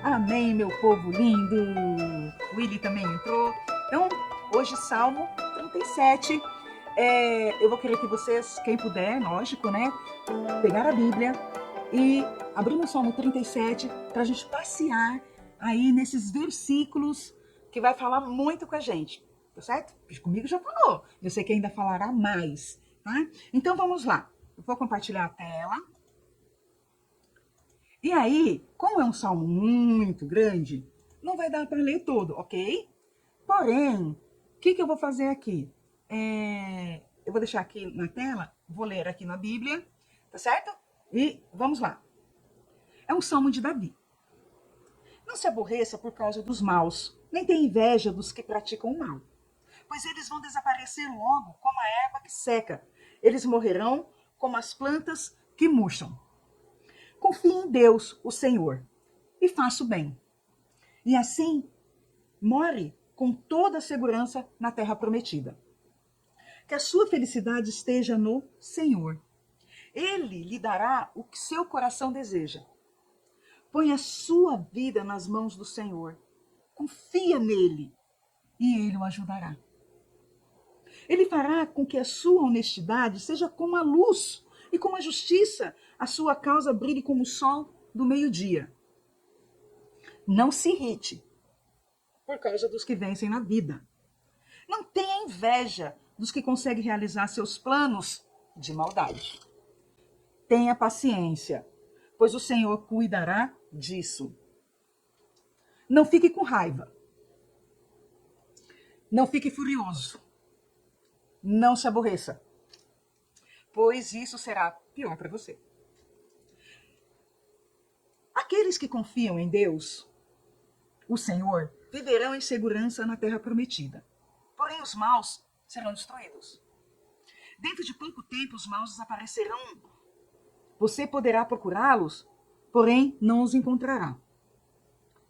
Amém, meu povo lindo. O Willy também entrou. Então, hoje, Salmo 37. Eu vou querer que vocês, quem puder, lógico, né? Pegar a Bíblia e abrir no Salmo 37 para a gente passear aí nesses versículos que vai falar muito com a gente, tá certo? Comigo já falou. Eu sei que ainda falará mais, tá? Então, vamos lá. Eu vou compartilhar a tela. E aí, como é um salmo muito grande, não vai dar para ler todo, ok? Porém, o que eu vou fazer aqui? Eu vou deixar aqui na tela, vou ler aqui na Bíblia, tá certo? E vamos lá. É um salmo de Davi. Não se aborreça por causa dos maus, nem tenha inveja dos que praticam o mal, pois eles vão desaparecer logo como a erva que seca. Eles morrerão como as plantas que murcham. Confie em Deus, o Senhor, e faça o bem. E assim, more com toda a segurança na terra prometida. Que a sua felicidade esteja no Senhor. Ele lhe dará o que seu coração deseja. Põe a sua vida nas mãos do Senhor. Confia nele e ele o ajudará. Ele fará com que a sua honestidade seja como a luz e como a justiça, a sua causa brilhe como o sol do meio-dia. Não se irrite por causa dos que vencem na vida. Não tenha inveja dos que conseguem realizar seus planos de maldade. Tenha paciência, pois o Senhor cuidará disso. Não fique com raiva. Não fique furioso. Não se aborreça, pois isso será pior para você. Aqueles que confiam em Deus, o Senhor, viverão em segurança na terra prometida. Porém, os maus serão destruídos. Dentro de pouco tempo, os maus desaparecerão. Você poderá procurá-los, porém não os encontrará.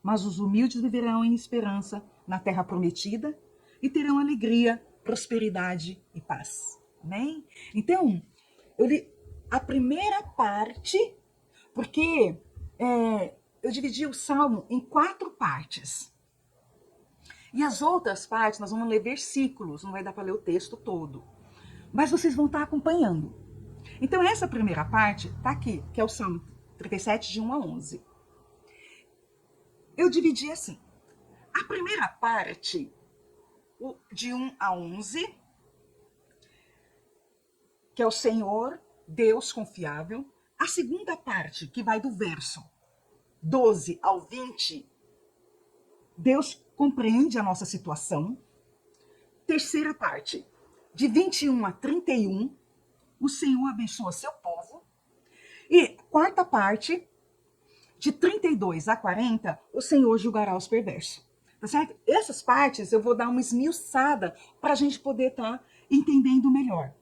Mas os humildes viverão em esperança na terra prometida e terão alegria, prosperidade e paz. Amém? Então, eu li a primeira parte, porque eu dividi o Salmo em 4 partes. E as outras partes, nós vamos ler versículos, não vai dar para ler o texto todo. Mas vocês vão estar acompanhando. Então, essa primeira parte está aqui, que é o Salmo 37, de 1 a 11. Eu dividi assim. A primeira parte, de 1 a 11, que é o Senhor, Deus confiável. A segunda parte, que vai do verso 12 ao 20, Deus compreende a nossa situação. Terceira parte, de 21 a 31, o Senhor abençoa seu povo. E quarta parte, de 32 a 40, o Senhor julgará os perversos. Tá certo? Essas partes eu vou dar uma esmiuçada para a gente poder estar entendendo melhor.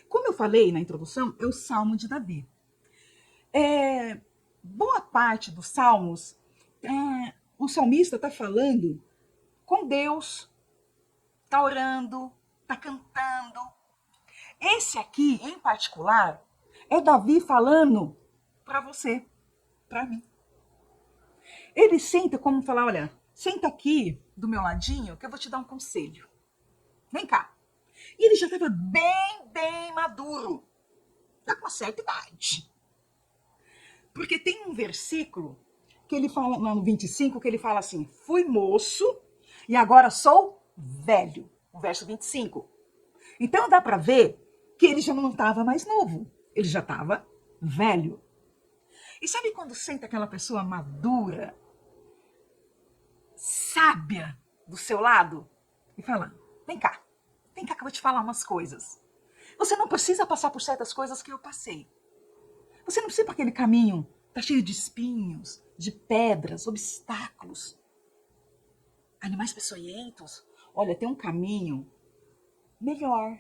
Como eu falei na introdução, é o Salmo de Davi. Boa parte dos salmos, o salmista está falando com Deus, está orando, está cantando. Esse aqui, em particular, é Davi falando para você, para mim. Ele senta como falar, olha, senta aqui do meu ladinho que eu vou te dar um conselho. Vem cá. E ele já estava bem maduro. Já com uma certa idade. Porque tem um versículo que ele fala, lá no 25, que ele fala assim, fui moço e agora sou velho. O verso 25. Então dá para ver que ele já não estava mais novo. Ele já estava velho. E sabe quando senta aquela pessoa madura, sábia do seu lado e fala, vem cá que eu vou te falar umas coisas. Você não precisa passar por certas coisas que eu passei. Você não precisa ir para aquele caminho, tá cheio de espinhos, de pedras, obstáculos, animais peçonhentos. Olha, tem um caminho melhor.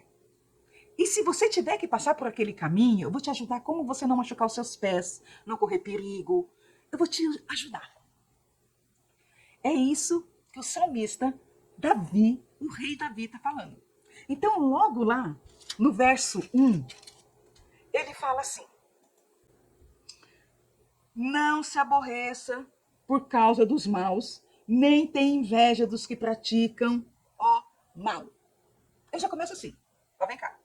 E se você tiver que passar por aquele caminho, eu vou te ajudar como você não machucar os seus pés, não correr perigo. Eu vou te ajudar. É isso que o salmista Davi, o rei Davi, está falando. Então, logo lá, no verso 1, ele fala assim, não se aborreça por causa dos maus, nem tem inveja dos que praticam o mal. Eu já começo assim. Ó, vem cá.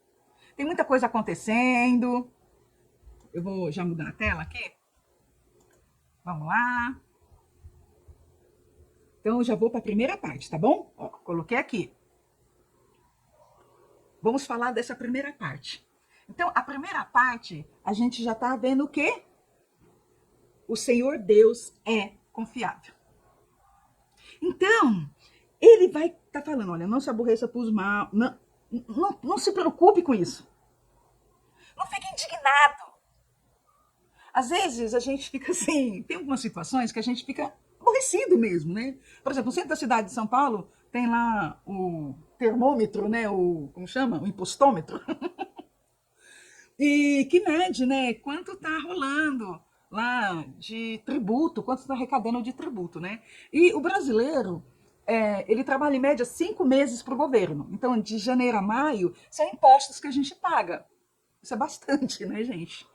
Tem muita coisa acontecendo. Eu vou já mudar a tela aqui. Vamos lá. Então, eu já vou para a primeira parte, tá bom? Ó, coloquei aqui. Vamos falar dessa primeira parte. Então, a primeira parte, a gente já está vendo o quê? O Senhor Deus é confiável. Então, ele vai estar falando, olha, não se aborreça por os mal, não se preocupe com isso. Não fique indignado. Às vezes a gente fica assim, tem algumas situações que a gente fica aborrecido mesmo, né? Por exemplo, no centro da cidade de São Paulo tem lá o termômetro, né? Como chama? O impostômetro. E que mede, né? Quanto tá rolando lá de tributo, quanto está arrecadando de tributo, né? E o brasileiro, ele trabalha em média 5 meses para o governo. Então, de janeiro a maio, são impostos que a gente paga. Isso é bastante, né, gente?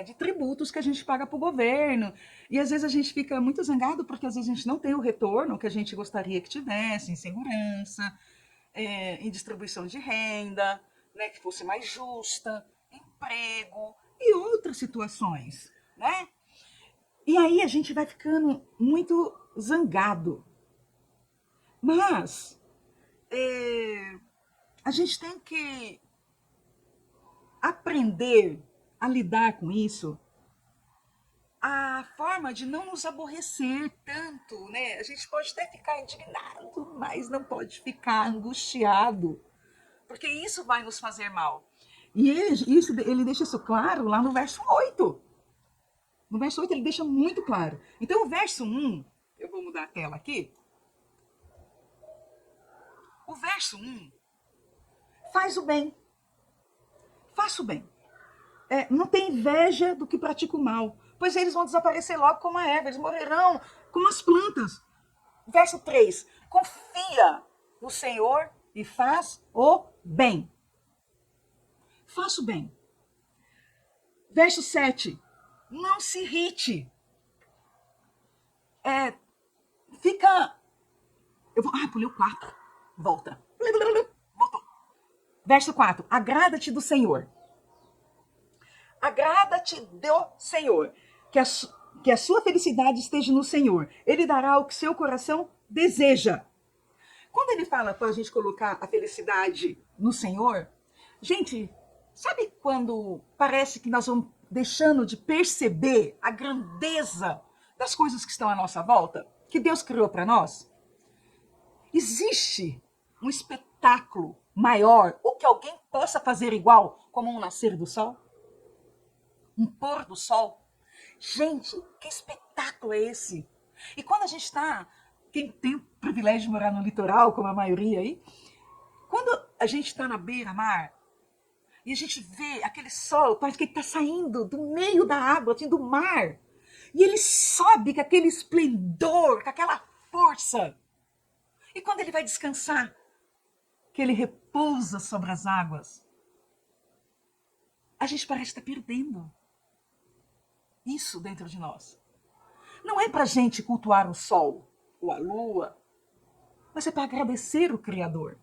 De tributos que a gente paga para o governo. E às vezes a gente fica muito zangado porque às vezes a gente não tem o retorno que a gente gostaria que tivesse em segurança, em distribuição de renda, né, que fosse mais justa, emprego e outras situações, né? E aí a gente vai ficando muito zangado. Mas a gente tem que aprender a lidar com isso, a forma de não nos aborrecer tanto, né? A gente pode até ficar indignado, mas não pode ficar angustiado, porque isso vai nos fazer mal. E ele deixa isso claro lá no verso 8. No verso 8 ele deixa muito claro. Então o verso 1, eu vou mudar a tela aqui. O verso 1 faz o bem. Faça o bem. Não tem inveja do que pratica o mal, pois eles vão desaparecer logo como a erva, eles morrerão como as plantas. Verso 3, confia no Senhor e faz o bem. Faça o bem. Verso 7, não se irrite. Fica... pulei o 4. Volta. Voltou. Verso 4, agrada-te do Senhor. Agrada-te do Senhor, que a sua felicidade esteja no Senhor. Ele dará o que seu coração deseja. Quando ele fala para a gente colocar a felicidade no Senhor, gente, sabe quando parece que nós vamos deixando de perceber a grandeza das coisas que estão à nossa volta, que Deus criou para nós? Existe um espetáculo maior, ou que alguém possa fazer igual, como um nascer do sol? Um pôr do sol? Gente, que espetáculo é esse? E quando a gente está, quem tem o privilégio de morar no litoral, como a maioria aí, quando a gente está na beira-mar e a gente vê aquele sol, parece que ele está saindo do meio da água, assim, do mar, e ele sobe com aquele esplendor, com aquela força. E quando ele vai descansar, que ele repousa sobre as águas, a gente parece estar perdendo isso dentro de nós. Não é para a gente cultuar o sol ou a lua, mas é para agradecer o Criador.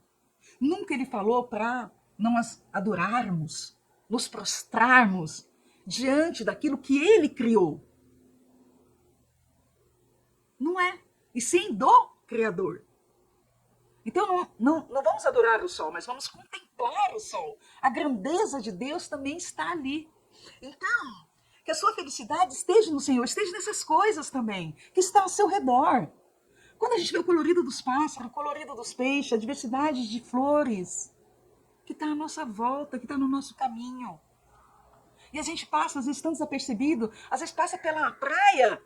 Nunca ele falou para nós adorarmos, nos prostrarmos diante daquilo que ele criou. Não é. E sim do Criador. Então não vamos adorar o sol, mas vamos contemplar o sol. A grandeza de Deus também está ali. Então, que a sua felicidade esteja no Senhor, esteja nessas coisas também, que está ao seu redor. Quando a gente vê o colorido dos pássaros, o colorido dos peixes, a diversidade de flores, que está à nossa volta, que está no nosso caminho. E a gente passa, às vezes, tão desapercebido, às vezes passa pela praia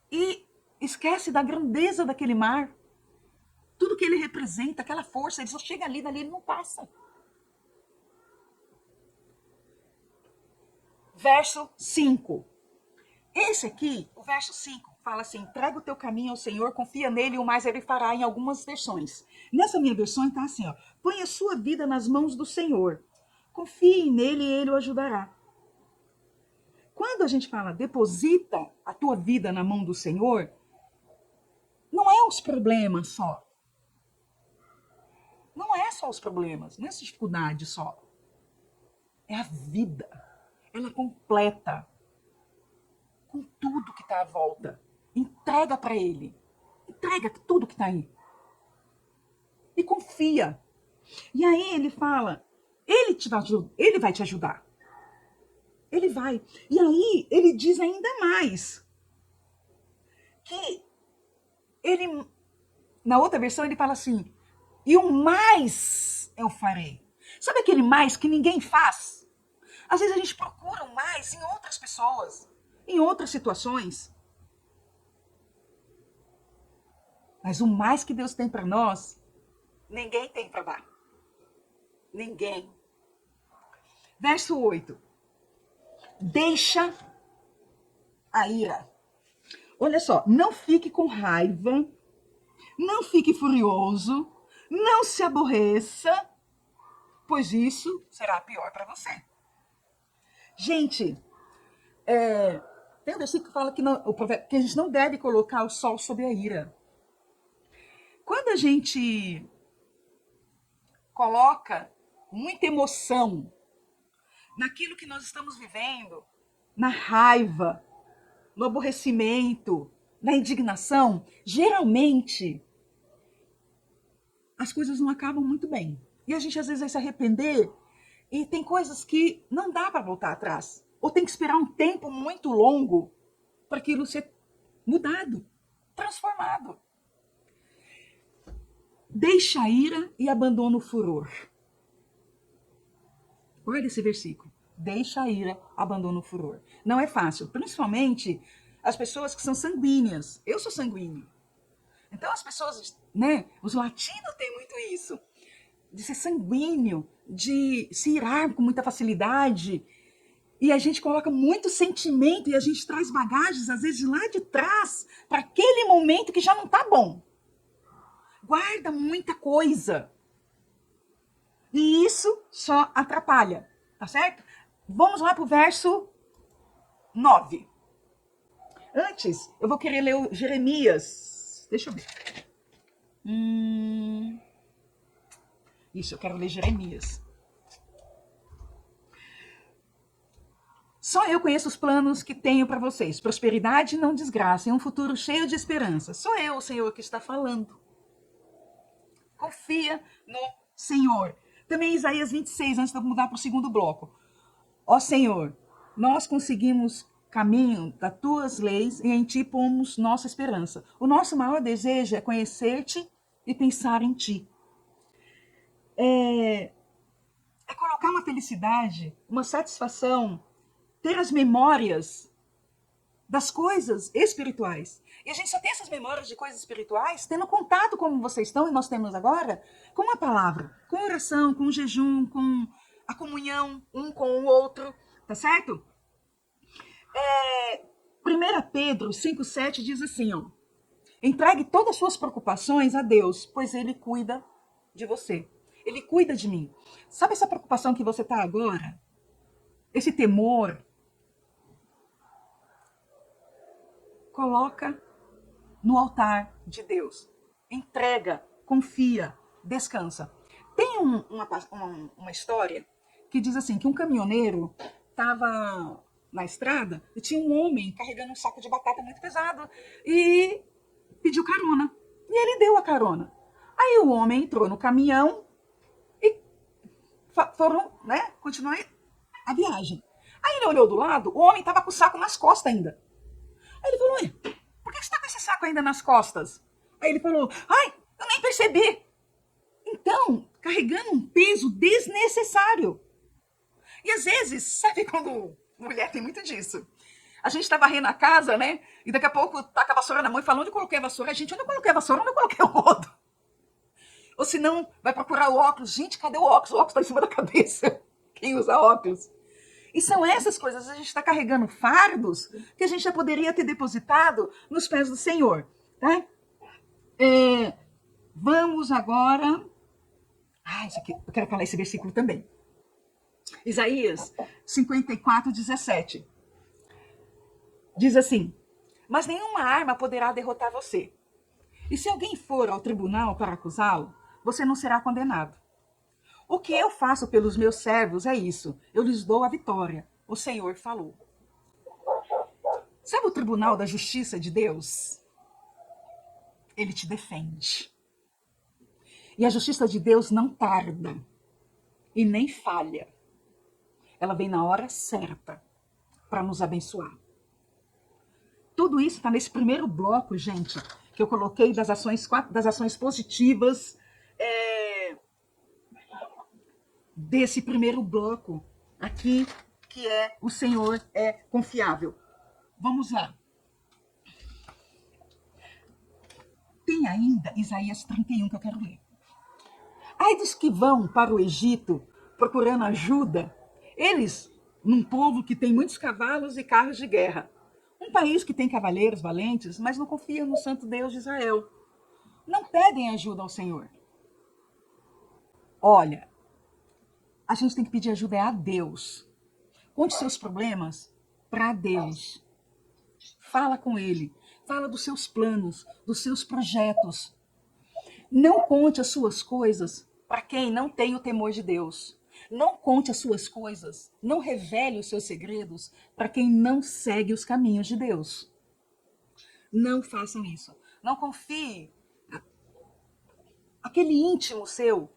e esquece da grandeza daquele mar. Tudo que ele representa, aquela força, ele só chega ali, dali ele não passa. Verso 5. Esse aqui, o verso 5, fala assim: entrega o teu caminho ao Senhor, confia nele e o mais ele fará, em algumas versões. Nessa minha versão está assim, ó: põe a sua vida nas mãos do Senhor, confie nele e ele o ajudará. quando a gente fala deposita a tua vida na mão do Senhor, não é os problemas só. Não é só os problemas, não é essa dificuldade só. É a vida. Ela completa com tudo que está à volta. Entrega para Ele. Entrega tudo que está aí. E confia. E aí ele fala, ele vai te ajudar. Ele vai. E aí ele diz ainda mais. Que ele, na outra versão ele fala assim, e o mais eu farei. Sabe aquele mais que ninguém faz? Às vezes a gente procura um mais em outras pessoas, em outras situações. Mas o mais que Deus tem para nós, ninguém tem para dar. Ninguém. Verso 8. Deixa a ira. Olha só, não fique com raiva, não fique furioso, não se aborreça, pois isso será pior para você. Gente, tem um versículo que fala que a gente não deve colocar o sol sobre a ira. Quando a gente coloca muita emoção naquilo que nós estamos vivendo, na raiva, no aborrecimento, na indignação, geralmente as coisas não acabam muito bem. E a gente às vezes vai se arrepender e tem coisas que não dá para voltar atrás. Ou tem que esperar um tempo muito longo para aquilo ser mudado, transformado. Deixa a ira e abandona o furor. Olha esse versículo. Deixa a ira, abandona o furor. Não é fácil, principalmente as pessoas que são sanguíneas. Eu sou sanguíneo. Então as pessoas, né, os latinos têm muito isso, de ser sanguíneo, de se irar com muita facilidade. E a gente coloca muito sentimento e a gente traz bagagens, às vezes, lá de trás, para aquele momento que já não está bom. Guarda muita coisa. E isso só atrapalha, tá certo? Vamos lá para o verso 9. Antes, eu vou querer ler o Jeremias. Deixa eu ver. Isso, eu quero ler Jeremias. Só eu conheço os planos que tenho para vocês. Prosperidade e não desgraça, e um futuro cheio de esperança. Só eu, o Senhor, que está falando. Confia no Senhor. Também Isaías 26, antes de eu mudar para o segundo bloco. Ó Senhor, nós conseguimos caminho das tuas leis e em ti pomos nossa esperança. O nosso maior desejo é conhecer-te e pensar em ti. É colocar uma felicidade, uma satisfação, ter as memórias das coisas espirituais. E a gente só tem essas memórias de coisas espirituais tendo contato como vocês estão e nós temos agora com a palavra, com a oração, com o jejum, com a comunhão um com o outro, tá certo? 1 Pedro 5,7 diz assim, ó, entregue todas as suas preocupações a Deus, pois Ele cuida de você. Ele cuida de mim. Sabe essa preocupação que você está agora? Esse temor? Coloca no altar de Deus. Entrega, confia, descansa. Tem uma história que diz assim, que um caminhoneiro estava na estrada e tinha um homem carregando um saco de batata muito pesado e pediu carona. E ele deu a carona. Aí o homem entrou no caminhão e foram, né, continuar a viagem. Aí ele olhou do lado, o homem estava com o saco nas costas ainda. Aí ele falou, por que você está com esse saco ainda nas costas? Aí ele falou, eu nem percebi. Então, carregando um peso desnecessário. E às vezes, sabe quando mulher tem muito disso? A gente tá varrendo a casa, né? E daqui a pouco tá com a vassoura na mão e fala, onde eu coloquei a vassoura? Gente, onde eu coloquei a vassoura? Onde eu coloquei o rodo? Ou se não, vai procurar o óculos. Gente, cadê o óculos? O óculos tá em cima da cabeça. Quem usa óculos? E são essas coisas, a gente está carregando fardos que a gente já poderia ter depositado nos pés do Senhor. Tá? Vamos agora... isso aqui, eu quero falar esse versículo também. Isaías 54, 17. Diz assim: mas nenhuma arma poderá derrotar você. E se alguém for ao tribunal para acusá-lo, você não será condenado. O que eu faço pelos meus servos é isso: eu lhes dou a vitória. O Senhor falou. Sabe o tribunal da justiça de Deus? Ele te defende. E a justiça de Deus não tarda e nem falha. Ela vem na hora certa para nos abençoar. Tudo isso está nesse primeiro bloco, gente, que eu coloquei das ações positivas desse primeiro bloco aqui, que é o Senhor é confiável. Vamos lá. Tem ainda Isaías 31 que eu quero ler. Ai dos que vão para o Egito procurando ajuda, eles, num povo que tem muitos cavalos e carros de guerra. Um país que tem cavaleiros valentes, mas não confia no santo Deus de Israel. Não pedem ajuda ao Senhor. Olha, a gente tem que pedir ajuda a Deus. Conte seus problemas para Deus. Fala com Ele. Fala dos seus planos, dos seus projetos. Não conte as suas coisas para quem não tem o temor de Deus. Não conte as suas coisas, não revele os seus segredos para quem não segue os caminhos de Deus. Não façam isso. Não confie aquele íntimo seu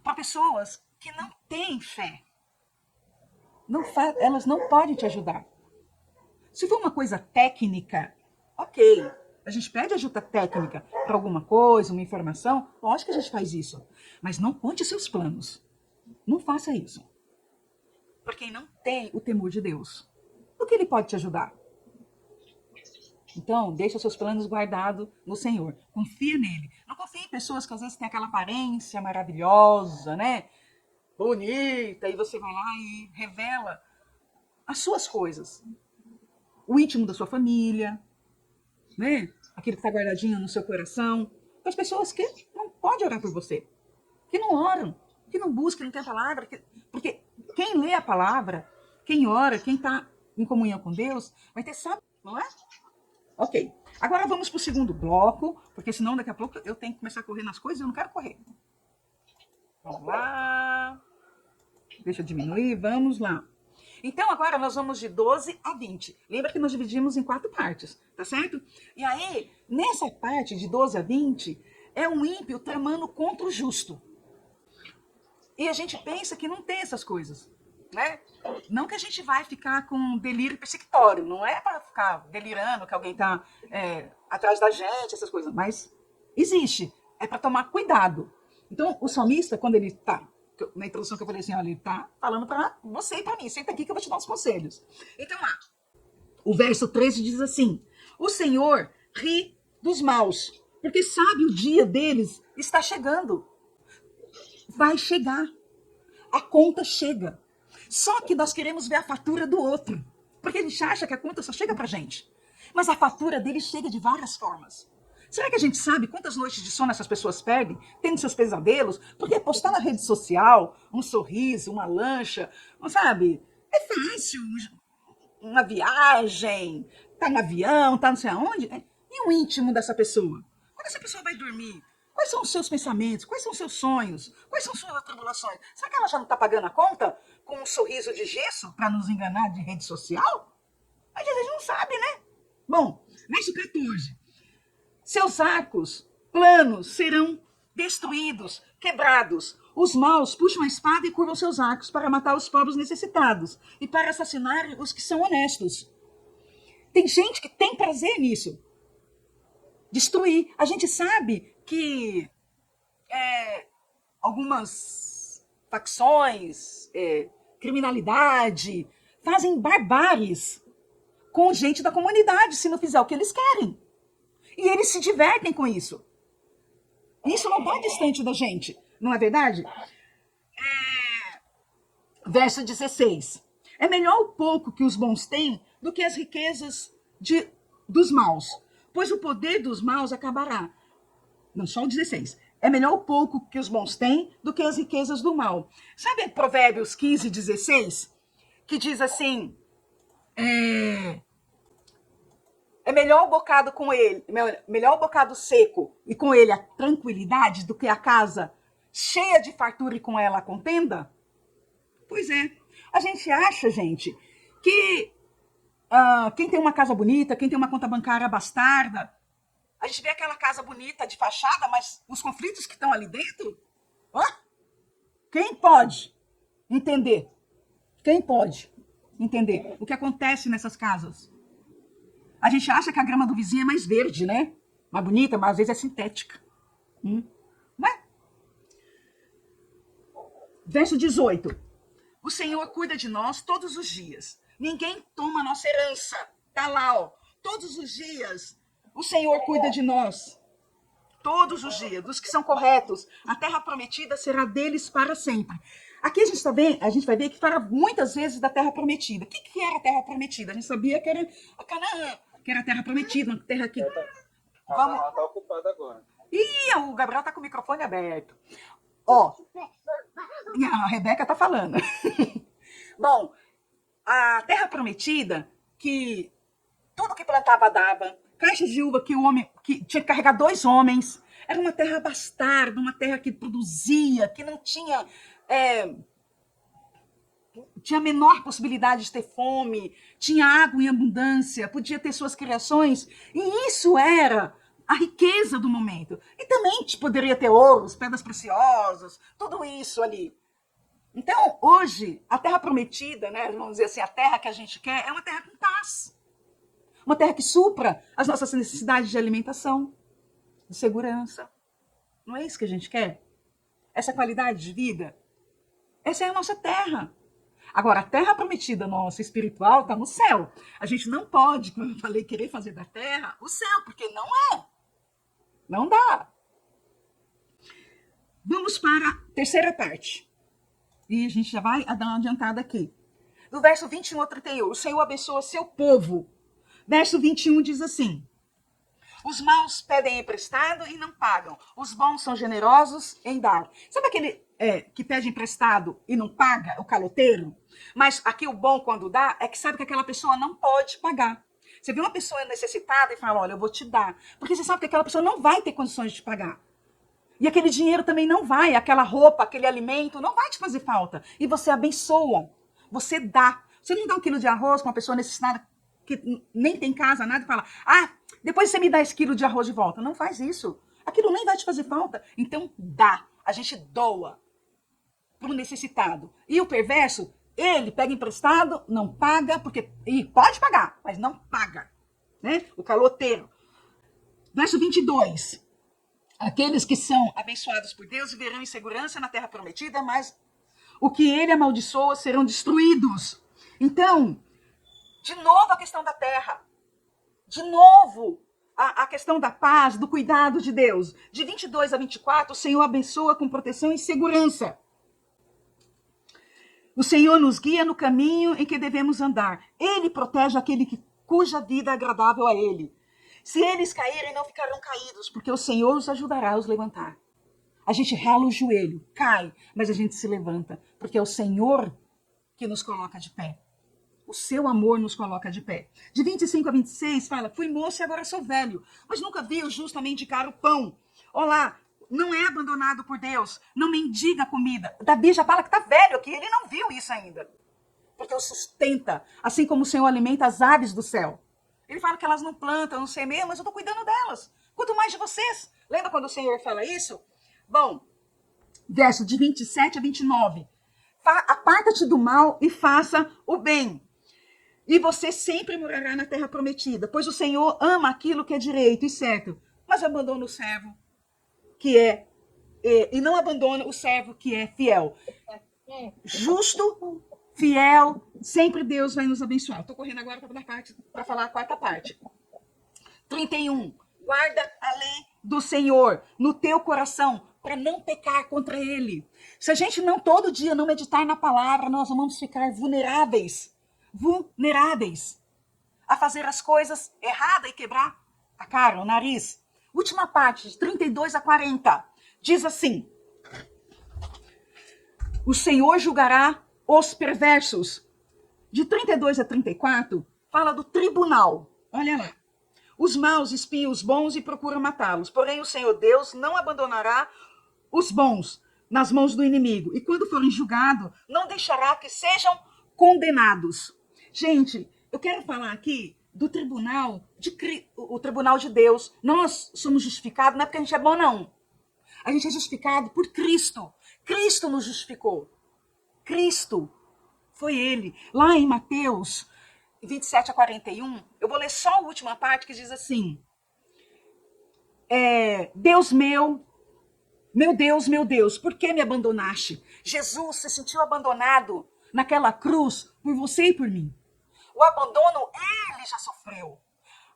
para pessoas que não têm fé. Elas não podem te ajudar. Se for uma coisa técnica, ok. A gente pede ajuda técnica para alguma coisa, uma informação, lógico que a gente faz isso. Mas não conte seus planos. Não faça isso. Para quem não tem o temor de Deus. O que ele pode te ajudar? Então, deixa os seus planos guardados no Senhor. Confia nele. Não confie em pessoas que às vezes têm aquela aparência maravilhosa, né? Bonita, e você vai lá e revela as suas coisas. O íntimo da sua família, né? Aquilo que está guardadinho no seu coração. As pessoas que não podem orar por você, que não oram, que não buscam, não tem a palavra. Porque quem lê a palavra, quem ora, quem está em comunhão com Deus, vai ter sábado, não é? Ok. Agora vamos para o segundo bloco, porque senão daqui a pouco eu tenho que começar a correr nas coisas e eu não quero correr. Vamos lá. Deixa eu diminuir, vamos lá. Então, agora nós vamos de 12 a 20. Lembra que nós dividimos em 4 partes, tá certo? E aí, nessa parte de 12 a 20, é um ímpio tramando contra o justo. E a gente pensa que não tem essas coisas, né? Não que a gente vai ficar com delírio persecutório, não é para ficar delirando que alguém está atrás da gente, essas coisas, mas existe, é para tomar cuidado. Então, o salmista, quando ele está, na introdução que eu falei assim, olha, ele está falando para você e para mim, senta aqui que eu vou te dar uns conselhos. Então, lá, o verso 13 diz assim: o Senhor ri dos maus, porque sabe o dia deles está chegando. Vai chegar. A conta chega. Só que nós queremos ver a fatura do outro. Porque a gente acha que a conta só chega pra gente. Mas a fatura dele chega de várias formas. Será que a gente sabe quantas noites de sono essas pessoas perdem, tendo seus pesadelos? Porque postar na rede social um sorriso, uma lancha, não sabe? É fácil. Uma viagem, tá no avião, tá não sei aonde. E o íntimo dessa pessoa? Quando essa pessoa vai dormir, quais são os seus pensamentos? Quais são os seus sonhos? Quais são suas atribulações? Será que ela já não está pagando a conta com um sorriso de gesso para nos enganar de rede social? A gente não sabe, né? Bom, verso 14. Seus arcos, planos serão destruídos, quebrados. Os maus puxam a espada e curvam seus arcos para matar os pobres necessitados e para assassinar os que são honestos. Tem gente que tem prazer nisso. Destruir. A gente sabe que algumas facções, criminalidade, fazem barbáries com gente da comunidade se não fizer o que eles querem. E eles se divertem com isso. Isso não está distante da gente, não é verdade? Verso 16. É melhor o pouco que os bons têm do que as riquezas dos maus, pois o poder dos maus acabará. Não, só o 16. É melhor o pouco que os bons têm do que as riquezas do mal. Sabe Provérbios 15, 16? Que diz assim: É, é melhor o bocado com ele, melhor o bocado seco e com ele a tranquilidade do que a casa cheia de fartura e com ela a contenda? Pois é. A gente acha, gente, que quem tem uma casa bonita, quem tem uma conta bancária bastarda, a gente vê aquela casa bonita de fachada, mas os conflitos que estão ali dentro, ó, quem pode entender? Quem pode entender o que acontece nessas casas? A gente acha que a grama do vizinho é mais verde, né? Mais bonita, mas às vezes é sintética. Não é? Verso 18. O Senhor cuida de nós todos os dias. Ninguém toma a nossa herança. Tá lá, ó. Todos os dias o Senhor cuida de nós. Todos os dias, dos que são corretos. A terra prometida será deles para sempre. Aqui a gente vai ver que fala muitas vezes da terra prometida. O que era a terra prometida? A gente sabia que era a Canaã, que era a terra prometida, uma terra que... Vamos... Ela está ocupada agora. Ih, o Gabriel tá com o microfone aberto. Ó, e a Rebeca tá falando. Bom, a terra prometida, que tudo que plantava dava, caixas de uva que o homem que tinha que carregar 2 homens, era uma terra bastarda, uma terra que produzia, que não tinha tinha a menor possibilidade de ter fome, tinha água em abundância, podia ter suas criações, e isso era a riqueza do momento. E também poderia ter ouros, pedras preciosas, tudo isso ali. Então, hoje, a terra prometida, né, vamos dizer assim, a terra que a gente quer, é uma terra com paz. Uma terra que supra as nossas necessidades de alimentação, de segurança. Não é isso que a gente quer? Essa qualidade de vida? Essa é a nossa terra. Agora, a terra prometida nossa, espiritual, está no céu. A gente não pode, como eu falei, querer fazer da terra o céu, porque não é. Não dá. Vamos para a terceira parte. E a gente já vai dar uma adiantada aqui. Do verso 21 ao 31, o Senhor abençoa seu povo. Verso 21 diz assim: os maus pedem emprestado e não pagam. Os bons são generosos em dar. Sabe aquele que pede emprestado e não paga, o caloteiro? Mas aqui o bom quando dá é que sabe que aquela pessoa não pode pagar. Você vê uma pessoa necessitada e fala, olha, eu vou te dar. Porque você sabe que aquela pessoa não vai ter condições de pagar. E aquele dinheiro também não vai, aquela roupa, aquele alimento, não vai te fazer falta. E você abençoa, você dá. Você não dá 1 quilo de arroz para uma pessoa necessitada que nem tem casa, nada, e fala, depois você me dá esse quilo de arroz de volta. Não faz isso. Aquilo nem vai te fazer falta. Então dá, a gente doa para o necessitado. E o perverso, ele pega emprestado, não paga, e pode pagar, mas não paga. Né? O caloteiro. Verso 22. Aqueles que são abençoados por Deus viverão em segurança na terra prometida, mas o que ele amaldiçoa serão destruídos. Então, de novo a questão da terra. De novo a questão da paz, do cuidado de Deus. De 22 a 24, o Senhor abençoa com proteção e segurança. O Senhor nos guia no caminho em que devemos andar. Ele protege aquele cuja vida é agradável a ele. Se eles caírem, não ficarão caídos, porque o Senhor os ajudará a os levantar. A gente rala o joelho, cai, mas a gente se levanta, porque é o Senhor que nos coloca de pé. O seu amor nos coloca de pé. De 25 a 26, fala, fui moço e agora sou velho, mas nunca vi o justo mendigar o pão. Olá, não é abandonado por Deus, não mendiga comida. Davi já fala que está velho aqui, ele não viu isso ainda. Porque o sustenta, assim como o Senhor alimenta as aves do céu. Ele fala que elas não plantam, não semeiam, mas eu estou cuidando delas. Quanto mais de vocês. Lembra quando o Senhor fala isso? Bom, verso de 27 a 29. Aparta-te do mal e faça o bem. E você sempre morará na terra prometida, pois o Senhor ama aquilo que é direito e certo, mas abandona o servo que e não abandona o servo que é fiel. Justo, fiel, sempre Deus vai nos abençoar. Estou correndo agora para falar a quarta parte. 31. Guarda a lei do Senhor no teu coração, para não pecar contra ele. Se a gente não todo dia não meditar na palavra, nós vamos ficar vulneráveis a fazer as coisas erradas e quebrar a cara, o nariz. Última parte, de 32 a 40, diz assim: o Senhor julgará os perversos De 32 a 34, fala do tribunal. Olha lá. Os maus espiam os bons e procuram matá-los. Porém, o Senhor Deus não abandonará os bons nas mãos do inimigo. E quando forem julgados, não deixará que sejam condenados. Gente, eu quero falar aqui do tribunal o tribunal de Deus. Nós somos justificados, não é porque a gente é bom, não. A gente é justificado por Cristo. Cristo nos justificou. Cristo foi ele. Lá em Mateus 27 a 41, eu vou ler só a última parte que diz assim: Deus meu Deus, por que me abandonaste? Jesus se sentiu abandonado naquela cruz por você e por mim. O abandono ele já sofreu.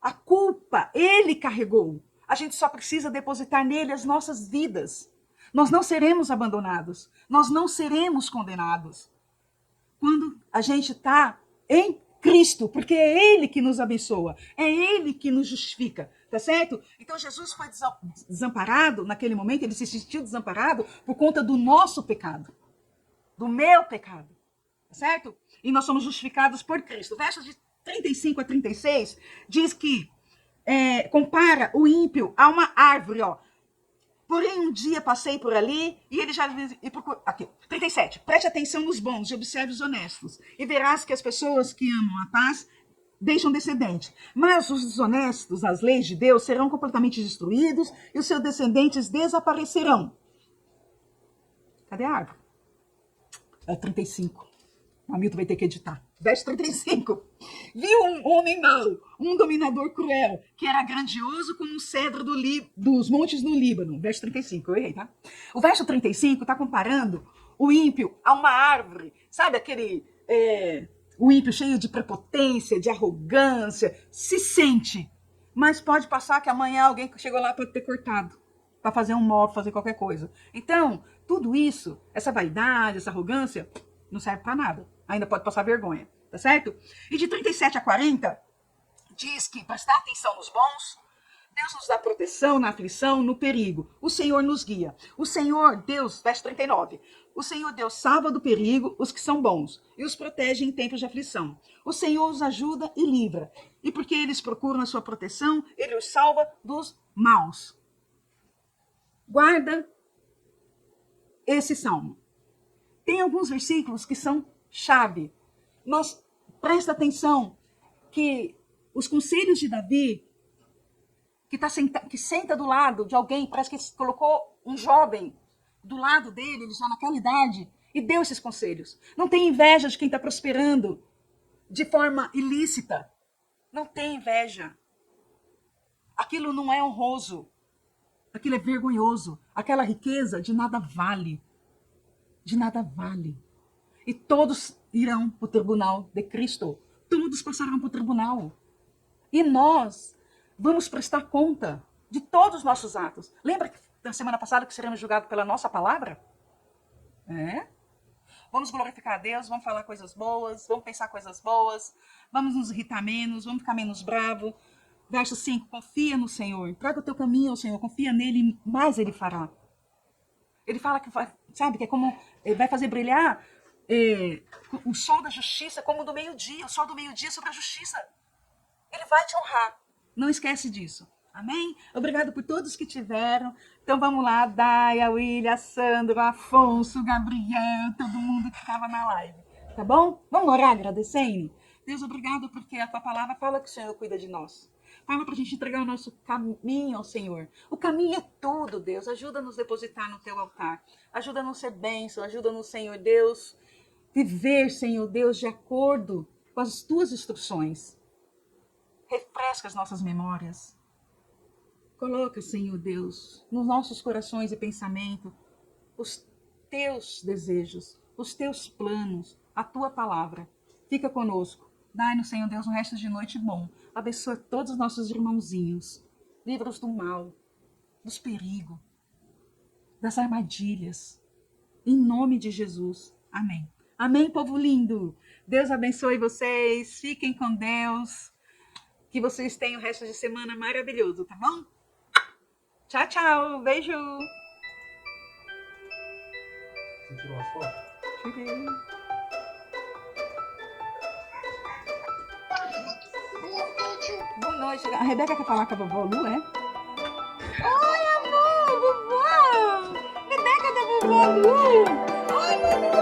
A culpa ele carregou. A gente só precisa depositar nele as nossas vidas. Nós não seremos abandonados. Nós não seremos condenados. Quando a gente está em Cristo, porque é ele que nos abençoa, é ele que nos justifica, tá certo? Então Jesus foi desamparado naquele momento, ele se sentiu desamparado por conta do nosso pecado, do meu pecado, tá certo? E nós somos justificados por Cristo. Versos de 35 a 36 diz que compara o ímpio a uma árvore, ó. Porém, um dia passei por ali e ele já... Aqui, 37. Preste atenção nos bons e observe os honestos. E verás que as pessoas que amam a paz deixam descendente. Mas os desonestos, as leis de Deus, serão completamente destruídos e os seus descendentes desaparecerão. Cadê a árvore? É 35. O Hamilton vai ter que editar. Verso 35. Viu um homem mau, um dominador cruel, que era grandioso como um cedro dos montes do Líbano. Verso 35, eu errei, tá? O verso 35 está comparando o ímpio a uma árvore. Sabe aquele... o ímpio cheio de prepotência, de arrogância, se sente. Mas pode passar que amanhã alguém que chegou lá pode ter cortado para fazer um móvel, fazer qualquer coisa. Então, tudo isso, essa vaidade, essa arrogância, não serve para nada. Ainda pode passar vergonha, tá certo? E de 37 a 40, diz que prestar atenção nos bons, Deus nos dá proteção na aflição, no perigo. O Senhor nos guia. O Senhor, Deus, verso 39, o Senhor Deus salva do perigo os que são bons e os protege em tempos de aflição. O Senhor os ajuda e livra. E porque eles procuram a sua proteção, ele os salva dos maus. Guarda esse salmo. Tem alguns versículos que são chave. Mas presta atenção que os conselhos de Davi, que senta do lado de alguém, parece que colocou um jovem do lado dele, ele já naquela idade, e deu esses conselhos. Não tem inveja de quem está prosperando de forma ilícita. Não tem inveja. Aquilo não é honroso. Aquilo é vergonhoso. Aquela riqueza de nada vale. De nada vale. E todos irão para o tribunal de Cristo. Todos passarão para o tribunal. E nós vamos prestar conta de todos os nossos atos. Lembra que na semana passada que seremos julgados pela nossa palavra? Vamos glorificar a Deus, vamos falar coisas boas, vamos pensar coisas boas, vamos nos irritar menos, vamos ficar menos bravo. Verso 5, confia no Senhor, traga o teu caminho ao Senhor, confia nele, mais ele fará. Ele fala que vai, sabe, que é como ele vai fazer brilhar o sol da justiça como do meio-dia, o sol do meio-dia sobre a justiça. Ele vai te honrar. Não esquece disso. Amém? Obrigado por todos que tiveram. Então vamos lá, Daia, William, Sandro, Afonso, Gabriel, todo mundo que estava na live. Tá bom? Vamos orar agradecendo? Deus, obrigado porque a tua palavra fala que o Senhor cuida de nós. Fala para a gente entregar o nosso caminho ao Senhor. O caminho é tudo, Deus. Ajuda-nos a depositar no teu altar. Ajuda-nos a ser bênção. Ajuda-nos, Senhor Deus, viver, Senhor Deus, de acordo com as tuas instruções. Refresca as nossas memórias. Coloca, Senhor Deus, nos nossos corações e pensamentos os teus desejos, os teus planos, a tua palavra. Fica conosco. Dai-nos, Senhor Deus, um resto de noite bom. Abençoa todos os nossos irmãozinhos. Livra-os do mal, dos perigos, das armadilhas. Em nome de Jesus. Amém. Amém, povo lindo. Deus abençoe vocês. Fiquem com Deus. Que vocês tenham o resto de semana maravilhoso, tá bom? Tchau, tchau. Beijo. Você tirou as fotos? Tirei. Boa noite. A Rebeca quer falar com a vovó Lu, é? Oi, amor, vovó! Rebeca da vovó Lu! Oi, Manu!